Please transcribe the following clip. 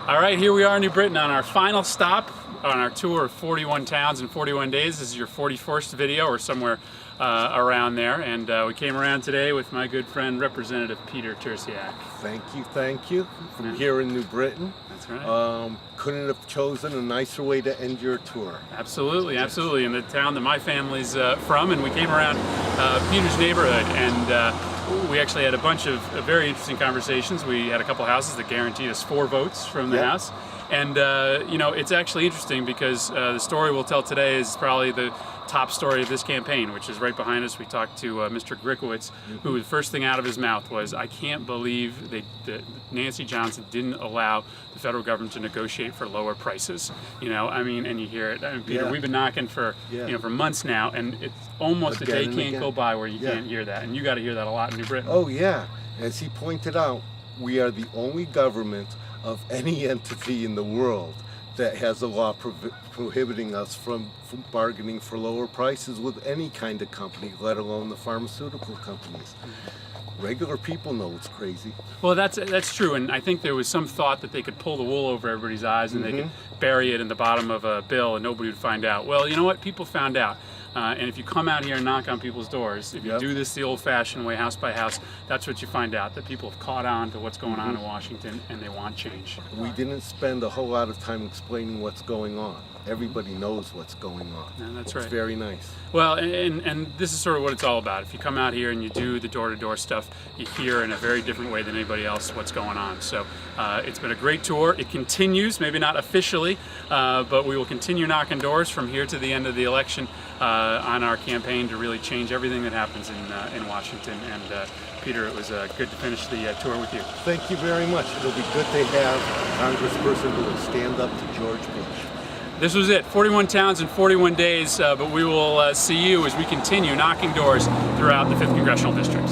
All right, here we are in New Britain on our final stop on our tour of 41 towns in 41 days. This is your 41st video or somewhere around there. And we came around today with my good friend, Representative Peter Tercyak. Thank you. From here in New Britain. That's right. Couldn't have chosen a nicer way to end your tour. Absolutely, absolutely. In the town that my family's from, and we came around Peter's neighborhood, and we actually had a bunch of very interesting conversations. We had a couple houses that guaranteed us 4 votes from the House. And you know, it's actually interesting because the story we'll tell today is probably the top story of this campaign, which is right behind us. We talked to Mr. Grickowitz, who the first thing out of his mouth was, "I can't believe that Nancy Johnson didn't allow the federal government to negotiate for lower prices." You know, I mean, and you hear it. I mean, Peter, we've been knocking for you know, for months now, and it's almost a day can't go by where you can't hear that, and you got to hear that a lot in New Britain. Oh yeah, as he pointed out, we are the only government of any entity in the world that has a law prohibiting us from bargaining for lower prices with any kind of company, let alone the pharmaceutical companies. Regular people know it's crazy. Well, that's true, and I think there was some thought that they could pull the wool over everybody's eyes and they could bury it in the bottom of a bill and nobody would find out. Well, you know what? People found out. And if you come out here and knock on people's doors, if you do this the old-fashioned way, house by house, that's what you find out, that people have caught on to what's going on in Washington and they want change. We didn't spend a whole lot of time explaining what's going on. Everybody knows what's going on. Yeah, that's right. It's very nice. Well, and this is sort of what it's all about. If you come out here and you do the door-to-door stuff, you hear in a very different way than anybody else what's going on. So it's been a great tour. It continues, maybe not officially, but we will continue knocking doors from here to the end of the election on our campaign to really change everything that happens in Washington. And Peter, it was good to finish the tour with you. Thank you very much. It'll be good to have a congressperson who will stand up to George Bush. This was it, 41 towns in 41 days, but we will see you as we continue knocking doors throughout the 5th Congressional District.